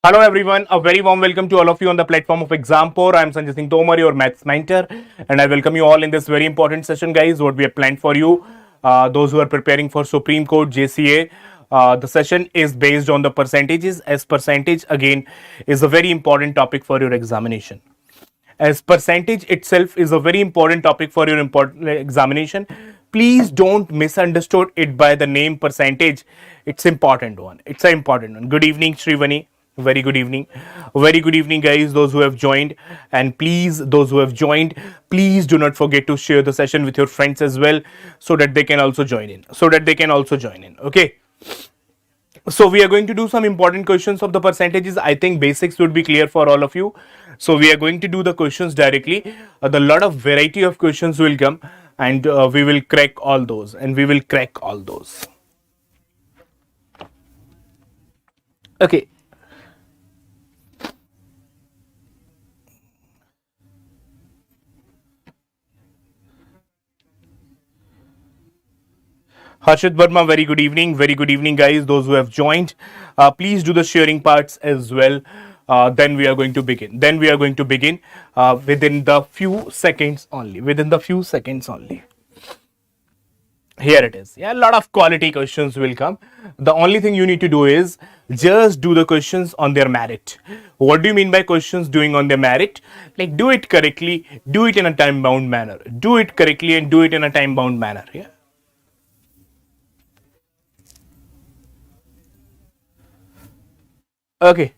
Hello everyone, a very warm welcome to all of you on the platform of Exampore. I am Sanjay Singh Tomar, your maths mentor, and I welcome you all in this very important session, guys. What we have planned for you, those who are preparing for Supreme Court JCA. The session is based on the percentages, as percentage again is a very important topic for your examination. As percentage itself is a very important topic for your important examination. Please don't misunderstood it by the name percentage. It's important one. It's an important one. Good evening, Shrivani. Very good evening. Very good evening, guys. Those who have joined, and please, those who have joined, please do not forget to share the session with your friends as well, so that they can also join in. Okay. So we are going to do some important questions of the percentages. I think basics would be clear for all of you. So we are going to do the questions directly. The lot of variety of questions will come, and we will crack all those. Okay. Harshit Verma, very good evening. Very good evening, guys. Those who have joined, please do the sharing parts as well. Then we are going to begin. Within the few seconds only. Here it is. Yeah, a lot of quality questions will come. The only thing you need to do is just do the questions on their merit. What do you mean by questions doing on their merit? Like, do it correctly, do it in a time bound manner. Do it correctly and do it in a time bound manner. Yeah. Okay.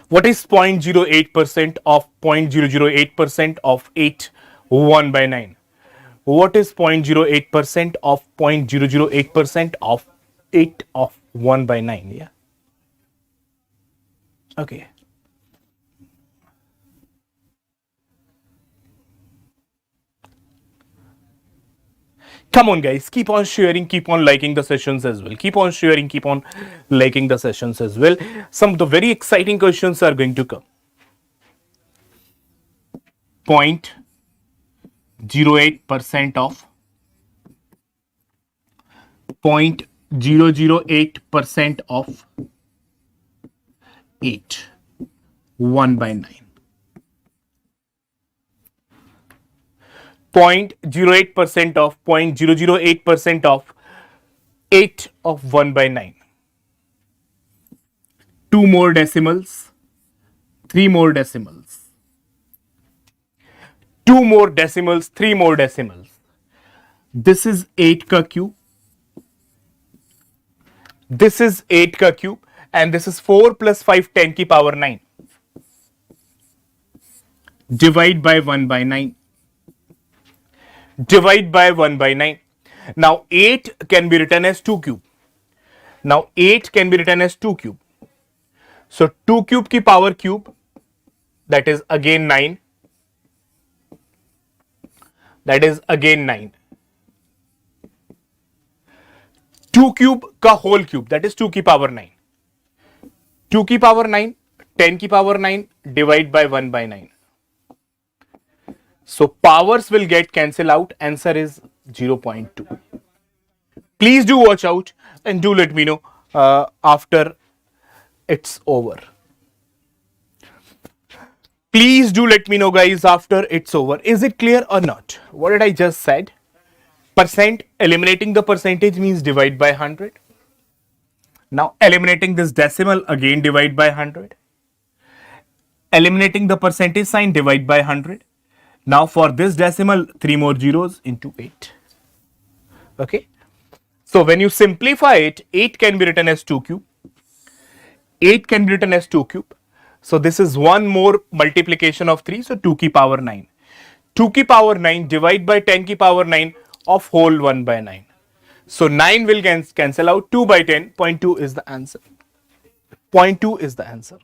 What is 0.08% of 0.008% of 8 1 by 9? What is 0.08% of 0.008% of 8 of 1 by 9? Yeah. Okay. Come on, guys. Keep on sharing, keep on liking the sessions as well. Keep on sharing, keep on liking the sessions as well. Some of the very exciting questions are going to come. 0.08% of 0.008% of 8 1 by 9. 0.08% of 0.008% of 8 of 1 by 9. Two more decimals, three more decimals, two more decimals, three more decimals. This is 8 ka cube. This is 8 ka cube, and this is 4 plus 5 10 ki power 9. Divide by 1 by 9. Divide by 1 by 9. Now 8 can be written as 2 cube. Now 8 can be written as 2 cube. So 2 cube ki power cube, that is again 9. That is again 9. 2 cube ka whole cube, that is 2 ki power 9. 2 ki power 9, 10 ki power 9, divide by 1 by 9. So powers will get cancelled out. Answer is 0.2. Please do watch out and do let me know after it's over. Please do let me know, guys, after it's over. Is it clear or not? What did I just said? Percent, eliminating the percentage means divide by 100. Now eliminating this decimal, again divide by 100. Eliminating the percentage sign, divide by 100. Now for this decimal, 3 more zeros into 8. Okay. So when you simplify it, 8 can be written as 2 cube. 8 can be written as 2 cube. So this is one more multiplication of 3. So 2 ki power 9. 2 ki power 9 divide by 10 ki power 9 of whole 1 by 9. So 9 will cancel out. 2 by 10, 0.2 is the answer. 0.2 is the answer.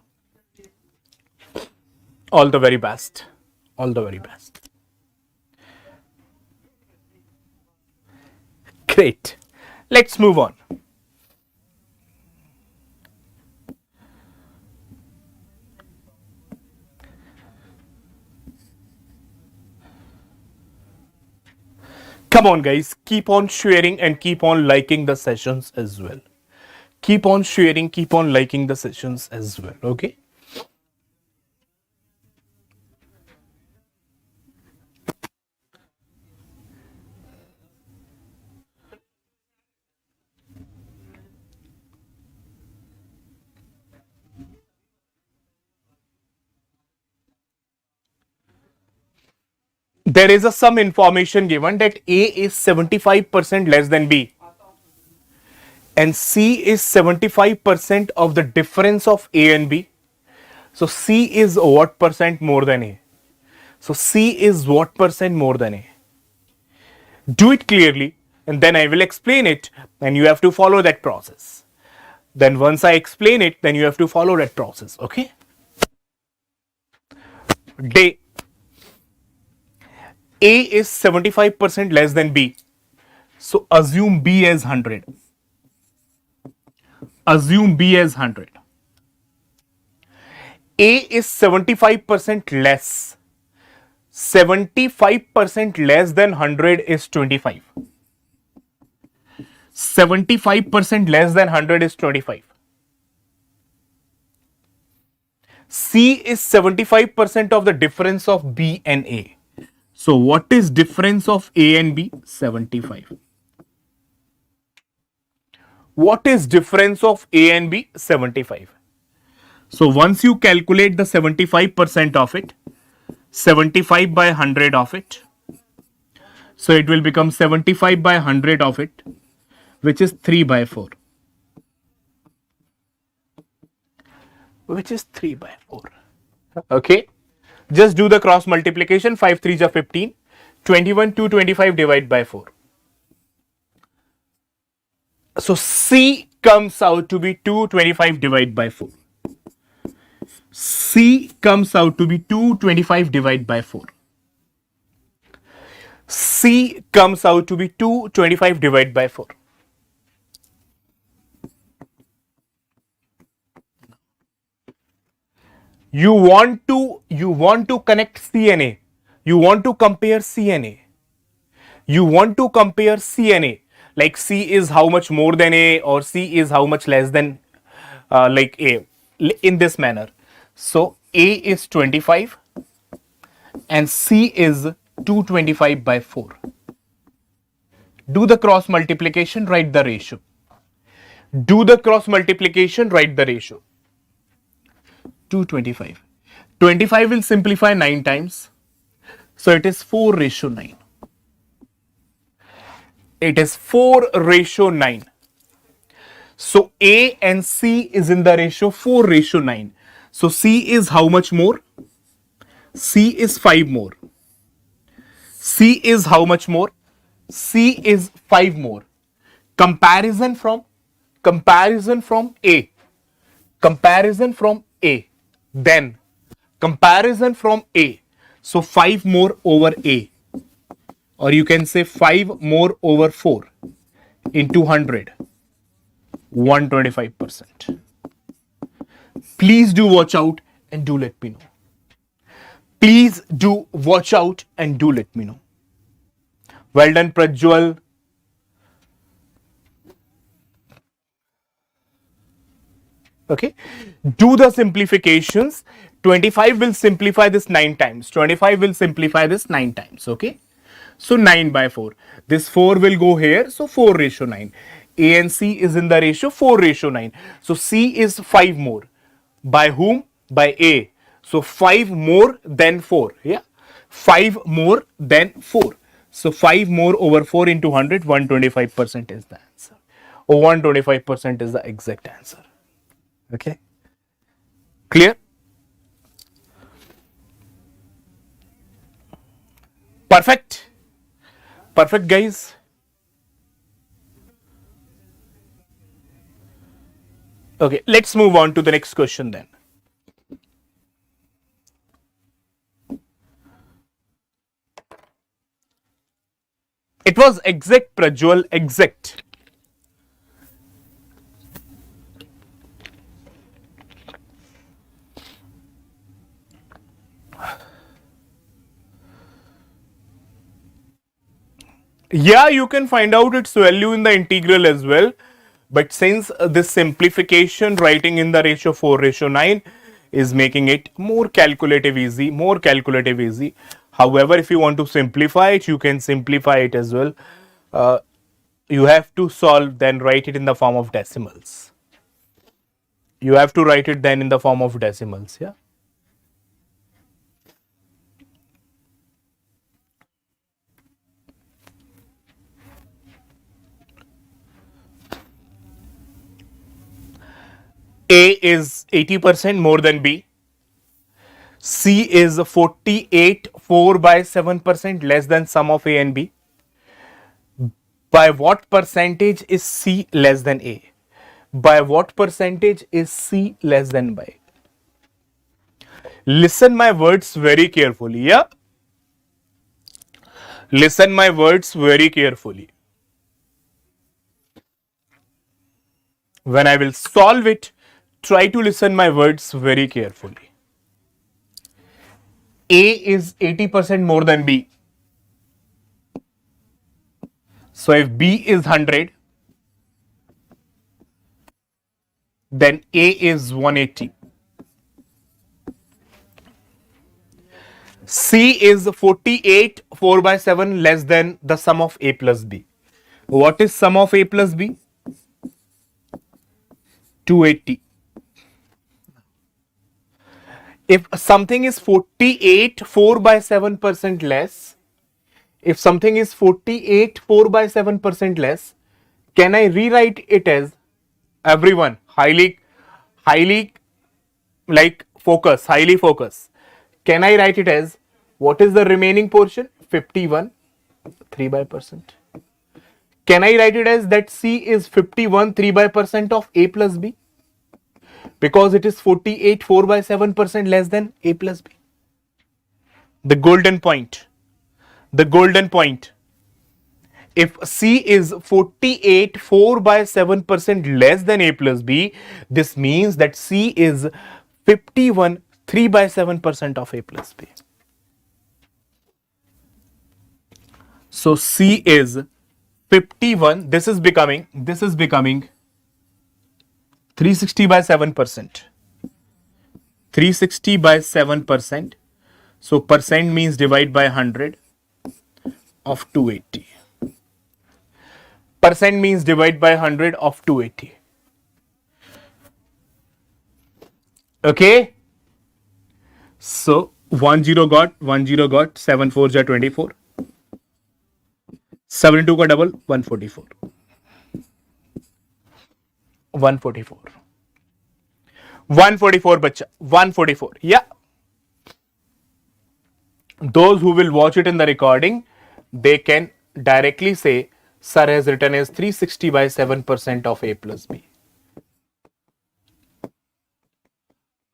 All the very best. All the very best. Great. Let's move on. Come on, guys, keep on sharing and keep on liking the sessions as well. Keep on sharing, keep on liking the sessions as well. Okay. There is some information given that A is 75% less than B and C is 75% of the difference of A and B. So C is what percent more than A? So C is what percent more than A? Do it clearly and then I will explain it and you have to follow that process. Then once I explain it, then you have to follow that process. Okay. Day A is 75% less than B. So assume B as 100. Assume B as 100. A is 75% less. 75% less than 100 is 25. 75% less than 100 is 25. C is 75% of the difference of B and A. So what is difference of A and B? 75. What is difference of A and B? 75. So once you calculate the 75% of it, 75 by 100 of it, so it will become 75 by 100 of it, which is 3 by 4. Which is 3 by 4. Okay. Just do the cross multiplication. 5 3s are 15. 21 225 divide by 4. So C comes out to be 225 divided by 4. C comes out to be 225 divided by 4. C comes out to be 225 divided by 4. You want to connect C and A. You want to compare C and A. You want to compare C and A. Like C is how much more than A or C is how much less than like A in this manner. So A is 25 and C is 225 by 4. Do the cross multiplication, write the ratio. Do the cross multiplication, write the ratio. 225. 25 will simplify 9 times. So it is 4:9. It is 4:9. So A and C is in the ratio 4:9. So C is how much more? C is 5 more. C is how much more? C is 5 more. Comparison from A. Comparison from A. Then comparison from A. So 5 more over A. Or you can say 5 more over 4 into 100. 125%. Please do watch out and do let me know. Please do watch out and do let me know. Well done, Prajwal. Okay. Do the simplifications. 25 will simplify this 9 times. 25 will simplify this 9 times. Okay. So 9 by 4. This 4 will go here. So 4:9. A and C is in the ratio 4:9. So C is 5 more. By whom? By A. So 5 more than 4. Yeah. 5 more than 4. So 5 more over 4 into 100, 125% is the answer. Or 125% is the exact answer. Okay. Clear? Perfect. Perfect, guys. Okay, let's move on to the next question then. It was exact, Prajwal, exact. Yeah, you can find out its value in the integral as well. But since this simplification writing in the ratio 4:9 is making it more calculative easy, more calculative easy. However, if you want to simplify it, you can simplify it as well. Uh, you have to solve, then write it in the form of decimals. You have to write it then in the form of decimals. Yeah. A is 80% more than B. C is 48 4 by 7% less than sum of A and B. By what percentage is C less than A? By what percentage is C less than by? Listen my words very carefully. Yeah. Listen my words very carefully. When I will solve it, try to listen my words very carefully. A is 80% more than B. So if B is 100, then A is 180. C is 48 4 by 7 less than the sum of A plus B. What is sum of A plus B? 280. If something is 48 4 by 7% less, if something is 48 4 by 7% less, can I rewrite it as, everyone highly like focus, highly focus. Can I write it as, what is the remaining portion? 51 3 by percent. Can I write it as that C is 51 3 by percent of A plus B? Because it is 48 4 by 7% less than A plus B. The golden point. The golden point. If C is 48 4 by 7% less than A plus B, this means that C is 51 3 by 7% of A plus B. So C is 51, this is becoming 360 by 7%. 360 by 7%. So percent means divide by 100 of 280. Percent means divide by 100 of 280. Okay. So 10 got 7 4s are 24. 72 का double 144. 144. 144 बच्चा 144. Yeah. Those who will watch it in the recording, they can directly say, sir has written as 360 by 7% of A plus B.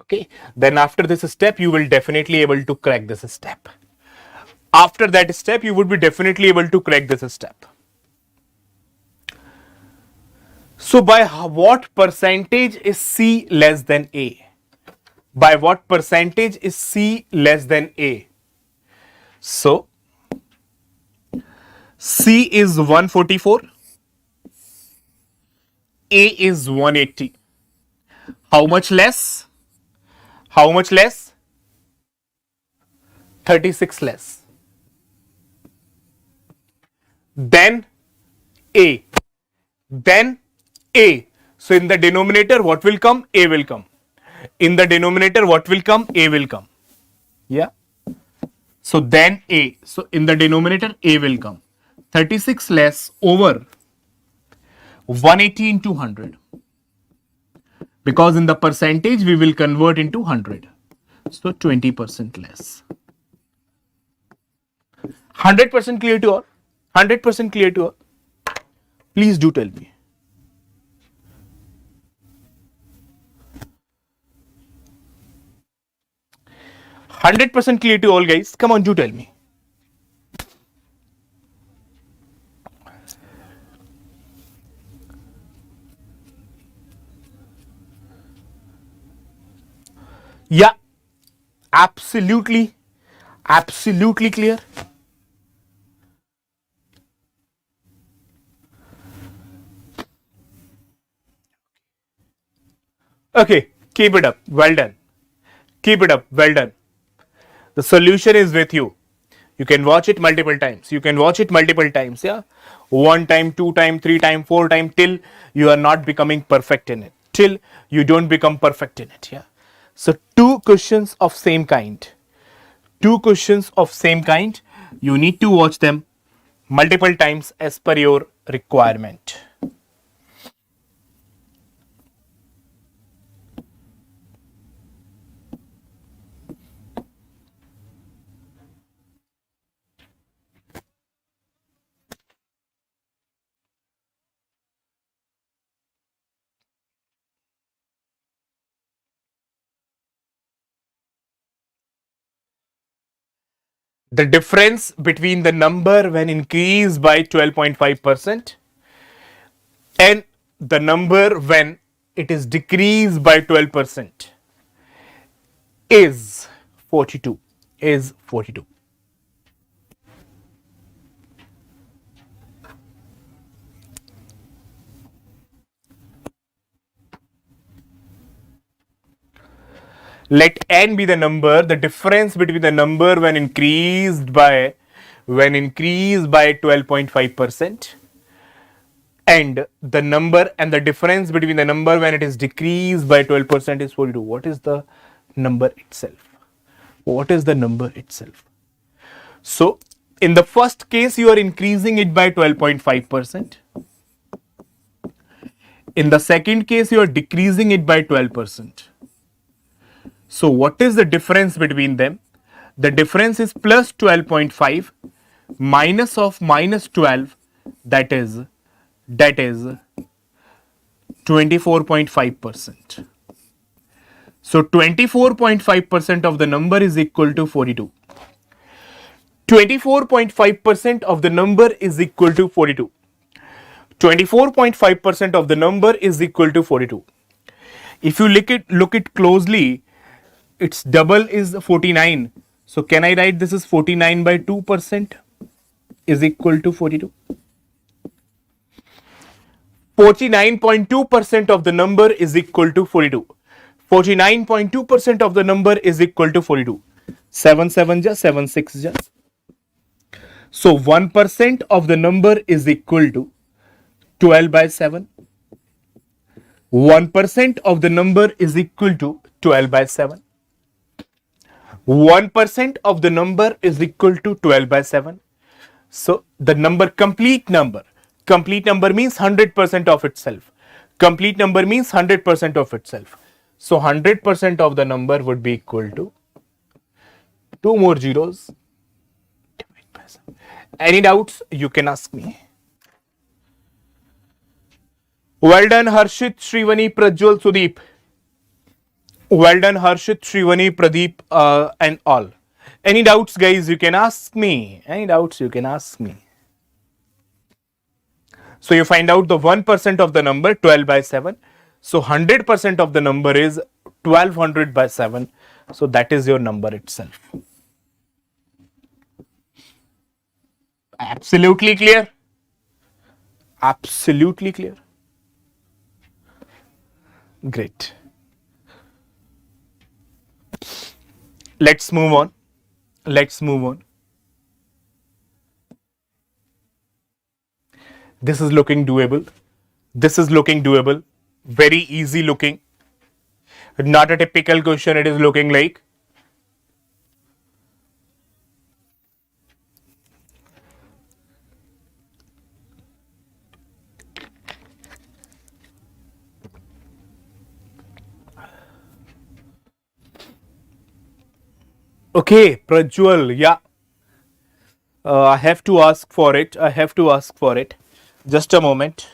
Okay. Then after this step, you will definitely able to crack this step. After that step, you would be definitely able to crack this step. So by what percentage is C less than A? By what percentage is C less than A? So C is 144, A is 180. How much less? How much less? 36 less. Then A. Then A. So in the denominator, what will come? A will come. In the denominator, what will come? A will come. Yeah. So then A. So in the denominator, A will come. 36 less over 180 into 100. Because in the percentage, we will convert into 100. So 20% less. 100% clear to all? 100% clear to all? Please do tell me. 100% clear to all, guys? Come on, do tell me. Yeah, absolutely clear. Okay, keep it up. Well done. Keep it up. Well done. The solution is with you. You can watch it multiple times. You can watch it multiple times. Yeah. One time, two time, three time, four time, till you are not becoming perfect in it. Till you don't become perfect in it. Yeah. So two questions of same kind. Two questions of same kind. You need to watch them multiple times as per your requirement. The difference between the number when increased by 12.5% and the number when it is decreased by 12% is 42. Is 42. Let n be the number, the difference between the number when increased by 12.5% and the number, and the difference between the number when it is decreased by 12% is 42. What is the number itself? What is the number itself? So in the first case you are increasing it by 12.5%. In the second case you are decreasing it by 12%. So what is the difference between them? The difference is plus 12.5 minus of minus 12, that is 24.5%. So 24.5% of the number is equal to 42. 24.5% of the number is equal to 42. 24.5% of the number is equal to 42. If you look it closely, its double is 49. So can I write this is 49 by 2% is equal to 42? 49.2% of the number is equal to 42. 49.2% of the number is equal to 42. 7 7 ja, 7 6 ja. So 1% of the number is equal to 12 by 7. 1% of the number is equal to 12 by 7. 1% of the number is equal to 12 by 7. So the number, complete number means 100% of itself. Complete number means 100% of itself. So 100% of the number would be equal to two more zeros. Any doubts? You can ask me. Well done, Harshit, Shrivani, Prajwal, Sudeep. Well done, Harshit, Shrivani, Pradeep, and all. Any doubts, guys? You can ask me. Any doubts? You can ask me. So you find out the 1% of the number 12 by 7. So 100% of the number is 1200 by 7. So that is your number itself. Absolutely clear? Absolutely clear. Great. Let's move on. Let's move on. This is looking doable. This is looking doable. Very easy looking. Not a typical question. It is looking like. Okay, Prajwal, yeah. I have to ask for it. I have to ask for it. Just a moment.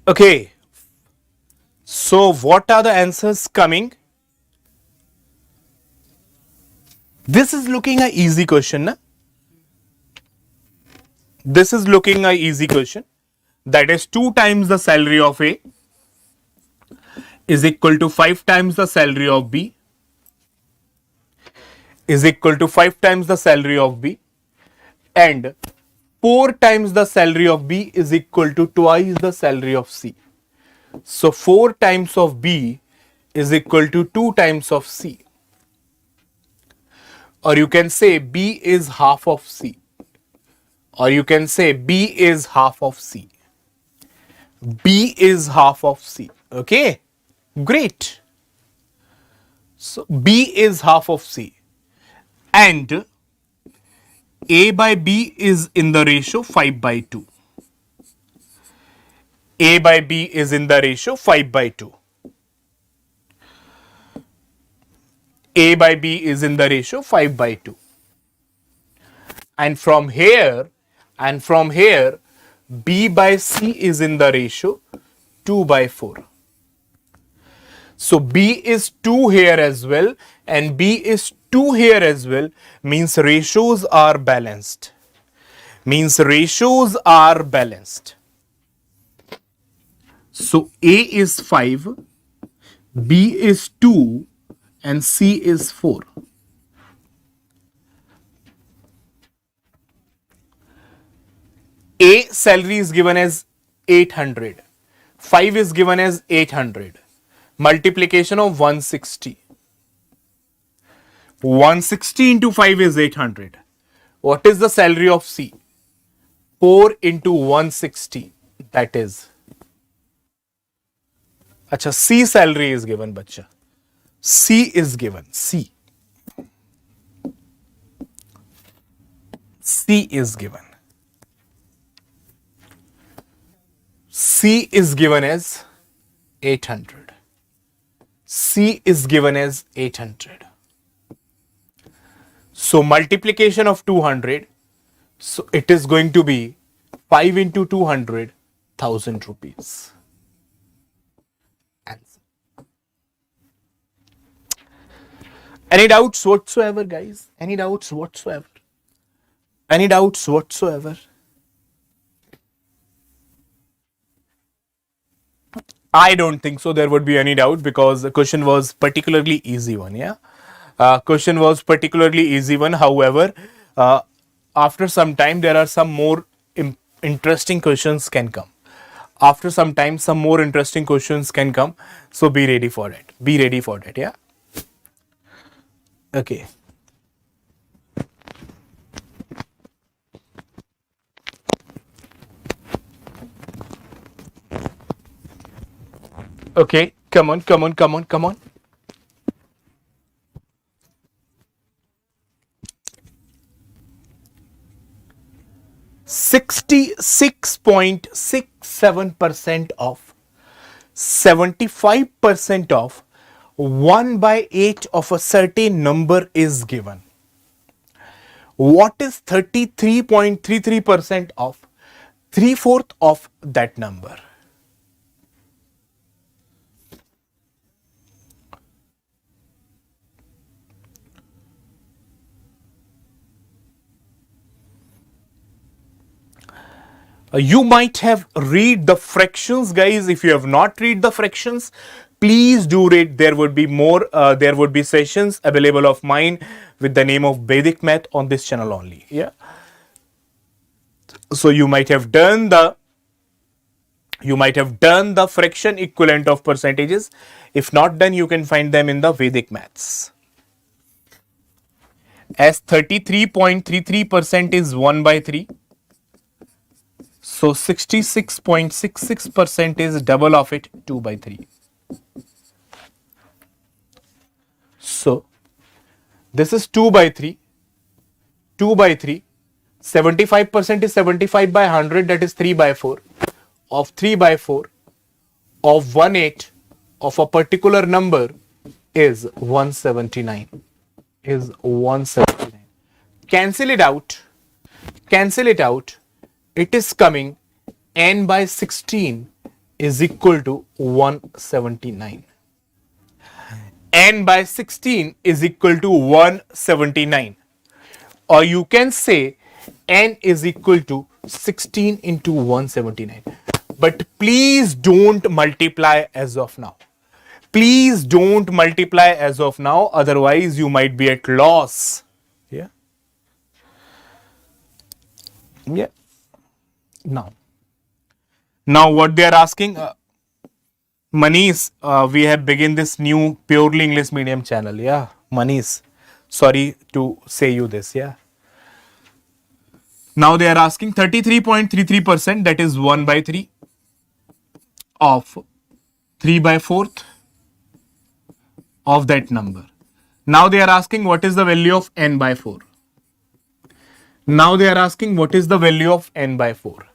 Okay, so what are the answers coming? This is looking a easy question, na? This is looking a easy question. That is 2 times the salary of A is equal to 5 times the salary of B is equal to 5 times the salary of B, and 4 times the salary of B is equal to twice the salary of C. So 4 times of B is equal to 2 times of C. Or you can say B is half of C. Or you can say B is half of C. B is half of C. Okay, great. So B is half of C. And A by B is in the ratio 5 by 2. A by B is in the ratio 5 by 2. A by B is in the ratio 5 by 2. And from here, B by C is in the ratio 2 by 4. So B is 2 here as well and B is 2 here as well, means ratios are balanced. So A is 5, B is 2 and C is 4. A salary is given as 800. 5 is given as 800. Multiplication of 160. 160 into 5 is 800. What is the salary of C? 4 into 160. That is. Acha, C salary is given, bacha. C is given. C is given. C is given as 800. C is given as 800. So multiplication of 200. So it is going to be 5 into 200, 1,000 rupees. Answer. Any doubts whatsoever, guys? Any doubts whatsoever? Any doubts whatsoever? I don't think so there would be any doubt because the question was particularly easy one, yeah. Question was particularly easy one. However, after some time there are some more interesting questions can come. After some time some more interesting questions can come. So be ready for it. Be ready for it, yeah. Okay. Okay, come on. 66.67% of 75% of 1 by 8 of a certain number is given. What is 33.33% of 3/4 of that number? You might have read the fractions, guys. If you have not read the fractions, please do read. There would be more, there would be sessions available of mine with the name of Vedic Math on this channel only. Yeah. So you might have done the fraction equivalent of percentages. If not done, you can find them in the Vedic Maths. As 33.33% is 1 by 3. So 66.66% is double of it, 2 by 3. So this is 2 by 3. 2 by 3. 75% is 75 by 100, that is 3 by 4. Of 3 by 4 of 1/8 of a particular number is 179. Is 179. Cancel it out. Cancel it out. It is coming n by 16 is equal to 179. N by 16 is equal to 179. Or you can say N is equal to 16 into 179. But please don't multiply as of now. Please don't multiply as of now, otherwise you might be at loss. Yeah. Yeah. Now what they are asking, Manish, we have begun this new purely English medium channel. Yeah, Manish, sorry to say you this. Yeah. Now they are asking 33.33%, that is 1 by 3 of 3 by 4th of that number. Now they are asking what is the value of n by 4. Now they are asking what is the value of n by 4.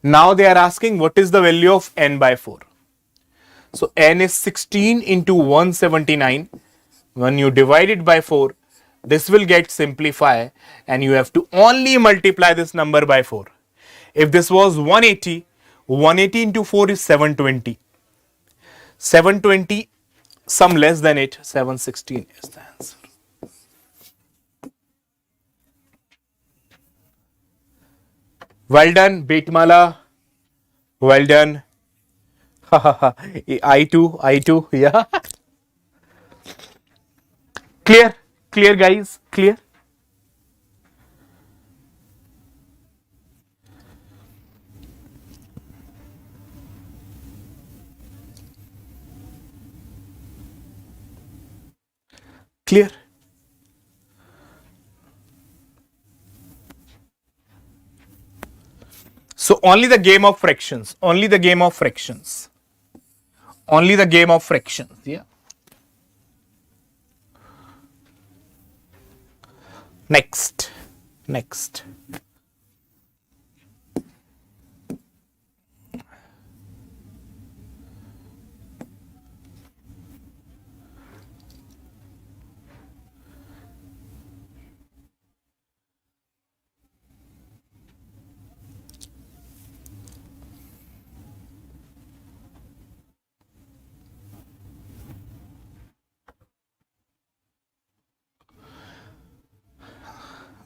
Now they are asking what is the value of n by 4. So n is 16 into 179. When you divide it by 4, this will get simplified and you have to only multiply this number by 4. If this was 180, 180 into 4 is 720. 720, some less than it, 716 is the answer. Well done, Betmala. Well done. I too, yeah. Clear, clear guys, clear. Clear. So only the game of fractions, only the game of fractions, only the game of fractions, yeah. Next.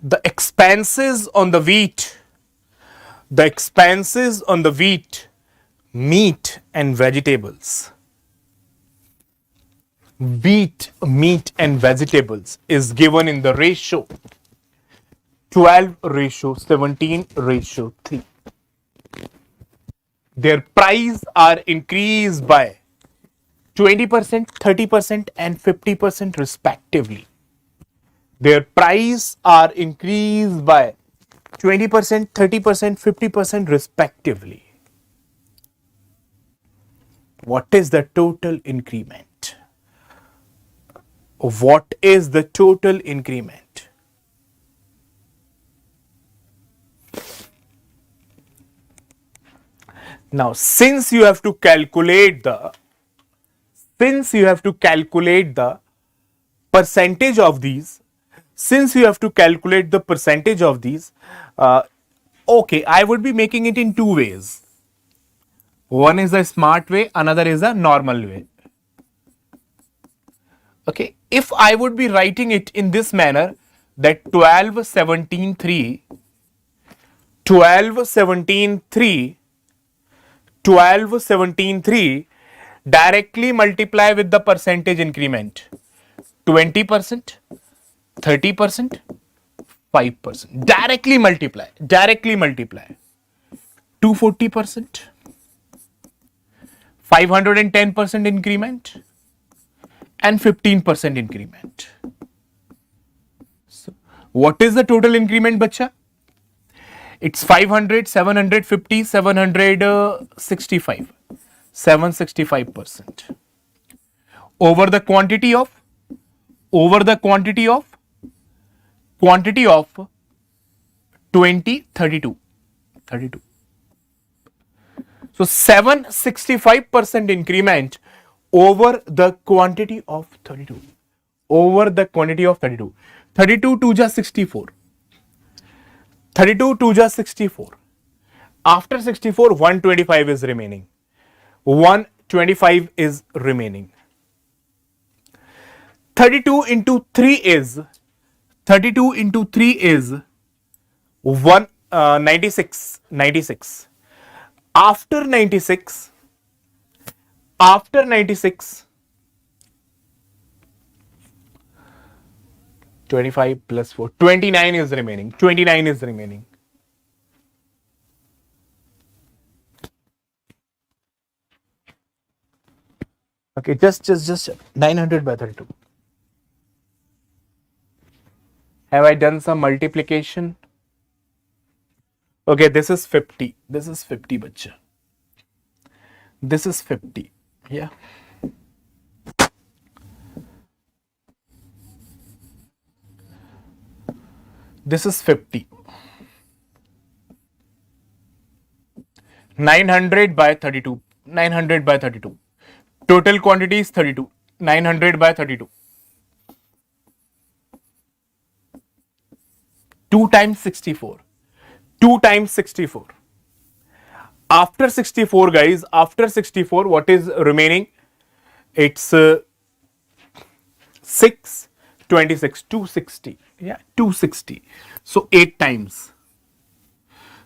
The expenses on the wheat, meat and vegetables. Wheat, meat and vegetables is given in the ratio 12:17:3. Their price are increased by 20%, 30% and 50% respectively. Their price are increased by 20%, 30%, 50% respectively. What is the total increment? What is the total increment? Now, since you have to calculate the percentage of these, okay, I would be making it in two ways. One is a smart way, another is a normal way. Okay, if I would be writing it in this manner, that 12:17:3 directly multiply with the percentage increment. 20%, 30%, 5%. Directly multiply. 240%, 510% increment and 15% increment. So, what is the total increment, bacha? It's 500, 750, 765. 765% over the quantity of 32. So 765% increment over the quantity of 32. 32 2 ja 64. 32 2 ja 64. After 64, 125 is remaining. 125 is remaining. 32 into 3 is 32 into 3 is 96. 96. After 96, after 96, 25 plus 4, 29 is remaining. 29 is remaining. Okay, just 900 by 32. Have I done some multiplication? Okay, this is 50. This is 50, bacha. This is 50. Yeah. This is 50. 900 by 32. 900 by 32. Total quantity is 32. 900 by 32. 2 times 64. 2 times 64. After 64, guys, after 64, what is remaining? It's 6, 26, 260. Yeah, 260. So 8 times.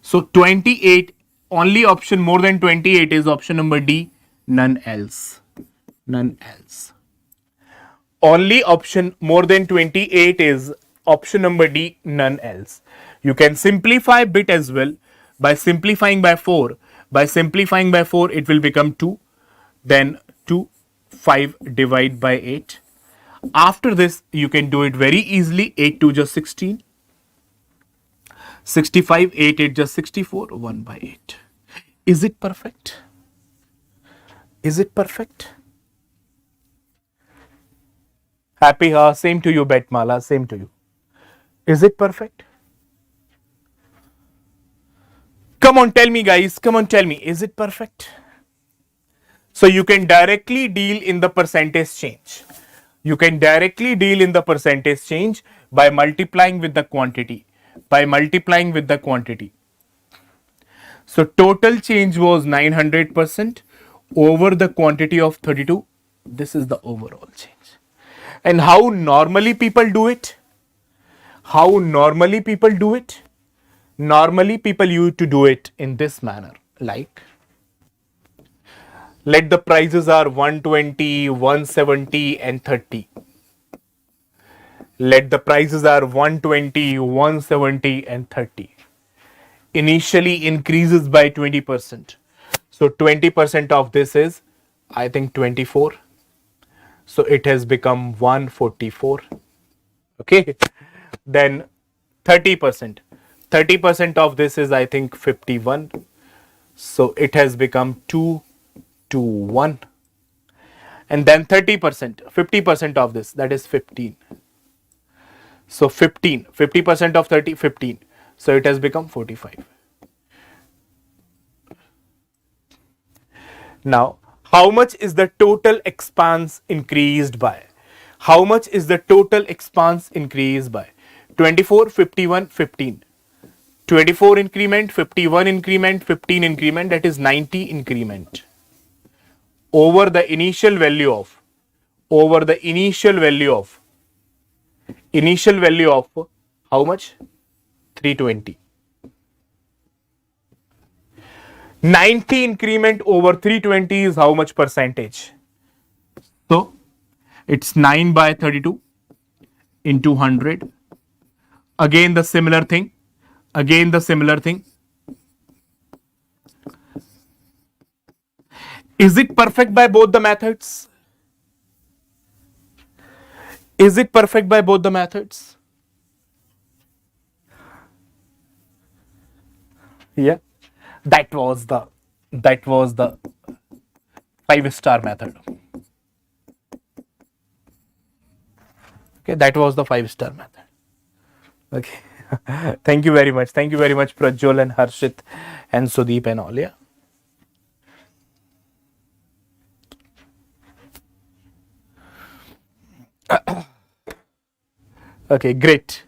So 28, only option more than 28 is option number D, none else. None else. Only option more than 28 is option number D, none else. You can simplify bit as well by simplifying by 4. By simplifying by 4, it will become 2. Then 2, 5 divide by 8. After this, you can do it very easily. 8 2 just 16. 65, 8 8 just 64. 1 by 8. Is it perfect? Is it perfect? Happy, same to you, Betmala, same to you. Is it perfect? Come on, tell me, guys. Come on, tell me. Is it perfect? So you can directly deal in the percentage change. You can directly deal in the percentage change by multiplying with the quantity. By multiplying with the quantity. So total change was 900% over the quantity of 32. This is the overall change. And how normally people do it? How normally people do it? Normally people used to do it in this manner, like let the prices are 120, 170 and 30. Let the prices are 120, 170 and 30. Initially increases by 20%. So 20% of this is, I think, 24. So it has become 144. Okay. Then 30%. 30% of this is, I think, 51. So it has become 2 to 1. And then 30%, 50% of this, that is 15. So 15, 50% of 30, 15. So it has become 45. Now, how much is the total expanse increased by? How much is the total expanse increased by? 24, 51, 15. 24 increment, 51 increment, 15 increment, that is 90 increment. Over the initial value of, initial value of how much? 320. 90 increment over 320 is how much percentage? So it's 9 by 32 into 100. Again the similar thing. Again the similar thing. Is it perfect by both the methods? Is it perfect by both the methods? Yeah. That was the 5-star method. Okay, that was the 5-star method. Okay. Thank you very much. Thank you very much, Prajwal and Harshit and Sudeep and all. Yeah. Okay, great.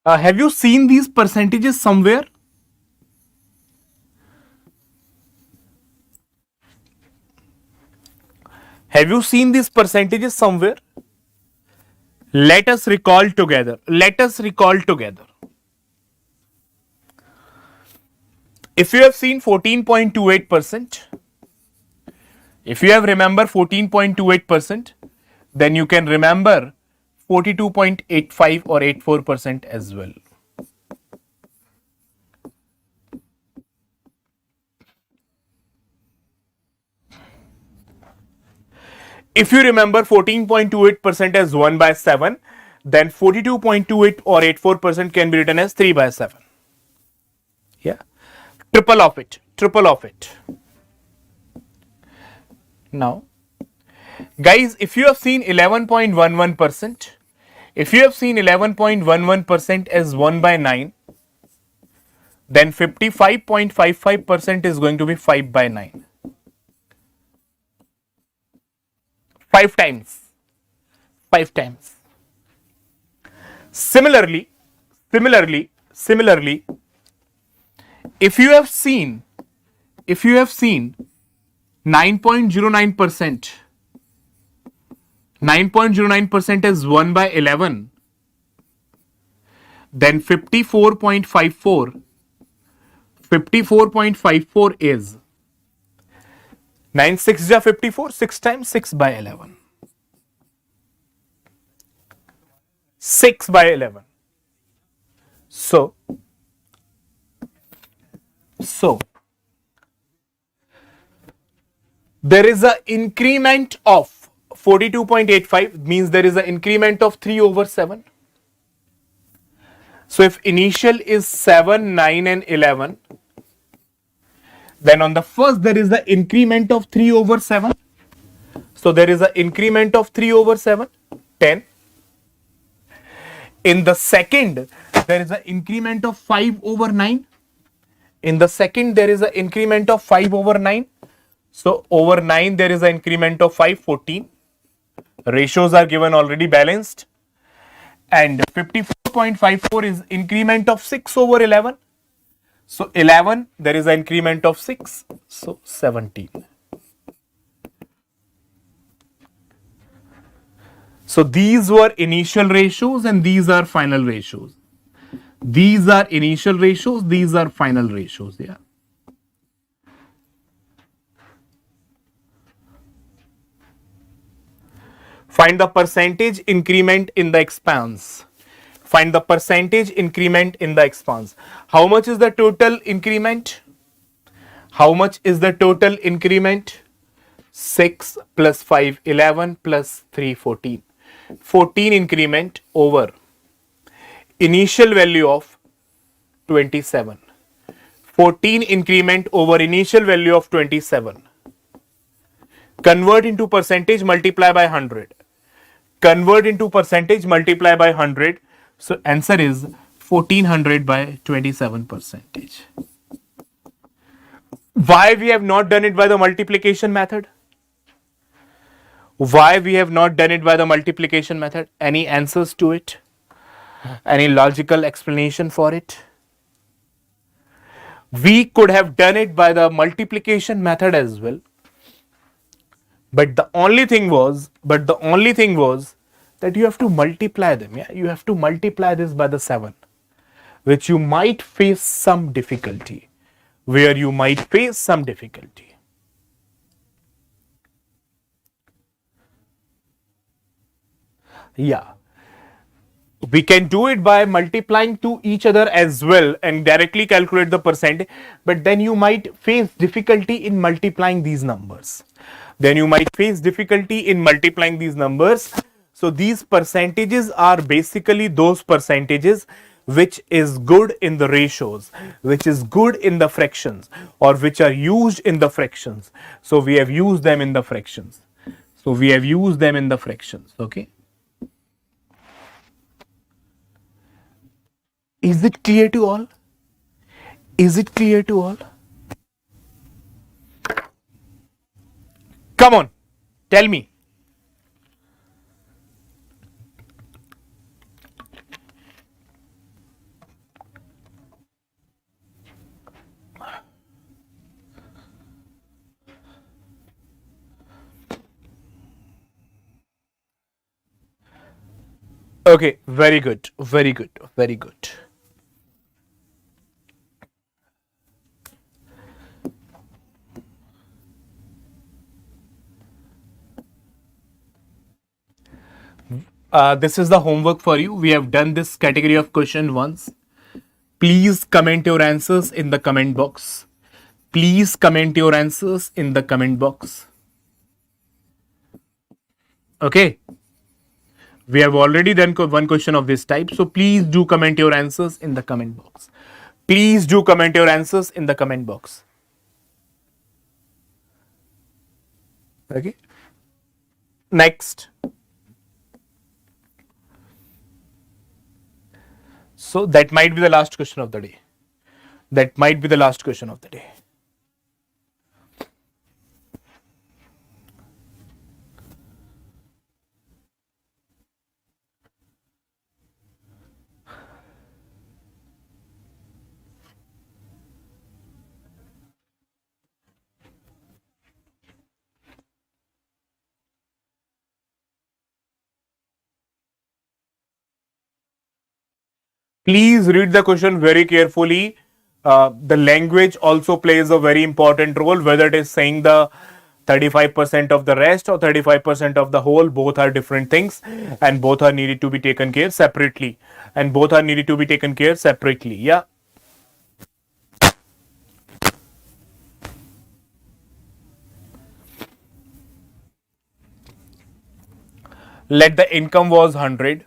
Have you seen these percentages somewhere? Have you seen these percentages somewhere? Let us recall together. Let us recall together. If you have seen 14.28%, if you have remember 14.28%, then you can remember 42.85 or 84% as well. If you remember 14.28% as 1 by 7, then 42.28 or 84% can be written as 3 by 7. Yeah. Triple of it. Triple of it. Now, guys, if you have seen 11.11%, if you have seen 11.11% as 1 by 9, then 55.55% is going to be 5 by 9. 5 times. 5 times. Similarly, if you have seen 9.09%, 9.09% is 1 by 11, then 54.54 is 9 6 ja 54, 6 times 6 by 11. 6 by 11. So there is an increment of 42.85, means there is an increment of 3 over 7. So if initial is 7, 9 and 11, then on the first there is the increment of 3 over 7. So there is an increment of 3 over 7, 10. In the second, there is an increment of 5 over 9. In the second, there is an increment of 5 over 9. So over 9, there is an increment of 5, 14. Ratios are given already balanced. And 54.54 is increment of 6 over 11. So 11, there is an increment of 6. So 17. So these were initial ratios and these are final ratios. These are initial ratios, these are final ratios. Yeah. Find the percentage increment in the expanse. Find the percentage increment in the expanse. How much is the total increment? How much is the total increment? 6 plus 5, 11 plus 3, 14. 14 increment over initial value of 27. 14 increment over initial value of 27. Convert into percentage, multiply by 100. Convert into percentage, multiply by 100. So answer is 1400 by 27 percentage. Why we have not done it by the multiplication method? Why we have not done it by the multiplication method? Any answers to it? Any logical explanation for it? We could have done it by the multiplication method as well. But the only thing was that you have to multiply them. Yeah, you have to multiply this by the 7, which you might face some difficulty. Where you might face some difficulty. Yeah. We can do it by multiplying to each other as well and directly calculate the percent, but then you might face difficulty in multiplying these numbers. So these percentages are basically those percentages which is good in the ratios, which is good in the fractions, or which are used in the fractions. So we have used them in the fractions. Okay. Is it clear to all? Come on, tell me. Okay, very good. This is the homework for you. We have done this category of question once. Please comment your answers in the comment box. Okay. We have already done one question of this type. So please do comment your answers in the comment box. Okay. Next. So that might be the last question of the day. Please read the question very carefully. The language also plays a very important role, whether it is saying the 35% of the rest or 35% of the whole. Both are different things and both are needed to be taken care separately. Yeah. Let the income was 100.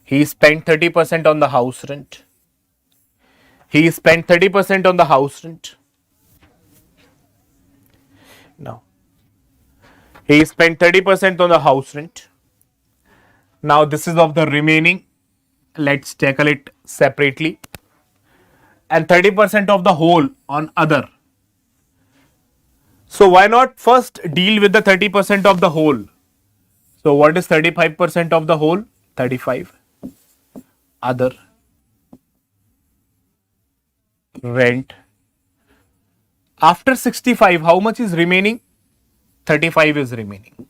He spent 30% on the house rent. Now, he spent 30% on the house rent. Now, this is of the remaining. Let's tackle it separately. And 30% of the whole on other. So, why not first deal with the 30% of the whole? So, what is 35% of the whole? 35. Other. Rent. After 65, how much is remaining? 35 is remaining.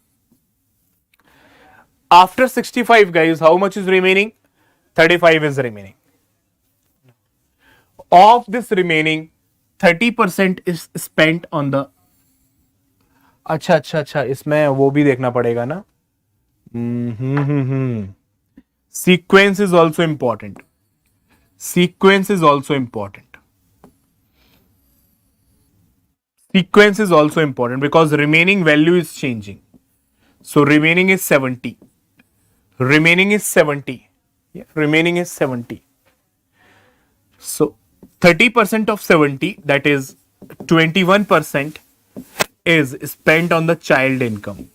After 65, guys, how much is remaining? 35 is remaining. Of this remaining, 30% is spent on the. अच्छा, इसमें वो भी देखना पड़ेगा ना. Sequence is also important. Sequence is also important because remaining value is changing. So remaining is 70. Yeah, remaining is 70. So 30% of 70, that is 21%, is spent on the child income.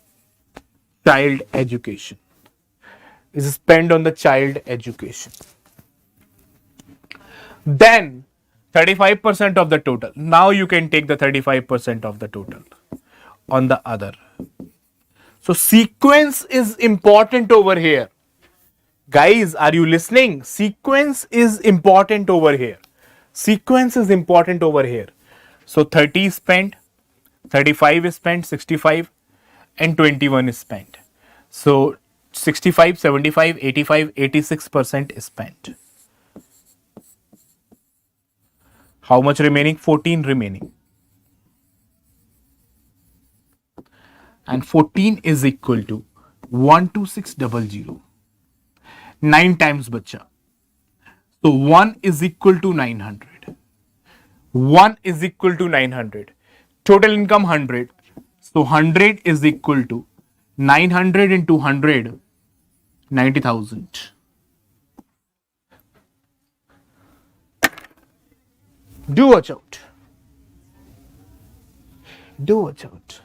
Child education. Is spent on the child education. Then 35% of the total. Now you can take the 35% of the total on the other. So sequence is important over here. Guys, are you listening? Sequence is important over here. So 30 is spent, 35 is spent, 65 and 21 is spent. So 65, 75, 85, 86% is spent. How much remaining? 14 remaining. And 14 is equal to 12600. 9 times बच्चा. So 1 is equal to 900. 1 is equal to 900. Total income 100. So 100 is equal to 900 into 100, 90,000. Do watch out. Do watch out.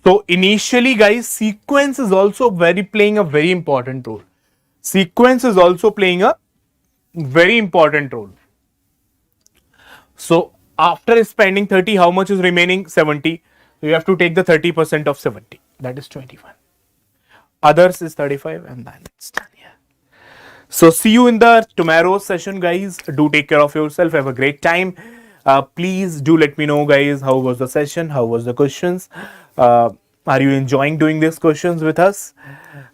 So initially, guys, sequence is also playing a very important role. Sequence is also playing a very important role. So after spending 30, how much is remaining? 70. So you have to take the 30% of 70. That is 21. Others is 35, and then it's done. Yeah. So see you in the tomorrow's session, guys. Do take care of yourself. Have a great time. Please do let me know, guys, how was the session? How was the questions? Are you enjoying doing these questions with us?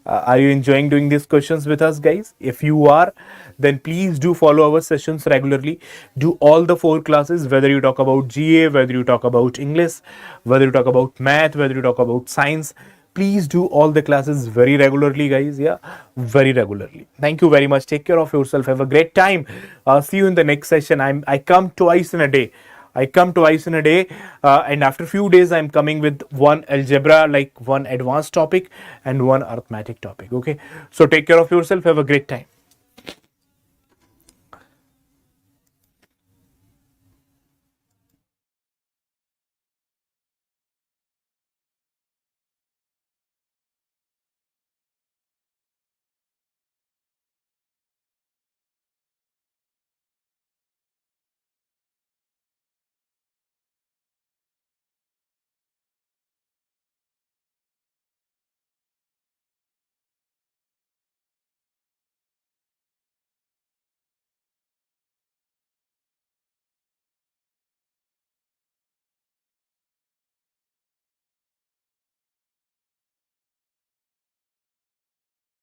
Are you enjoying doing these questions with us, guys? If you are, then please do follow our sessions regularly. Do all the 4 classes, whether you talk about GA, whether you talk about English, whether you talk about math, whether you talk about science. Please do all the classes very regularly, guys. Yeah, very regularly. Thank you very much. Take care of yourself. Have a great time. See you in the next session. I come twice in a day. And after few days I'm coming with one algebra, like one advanced topic and one arithmetic topic. Okay, so take care of yourself. Have a great time.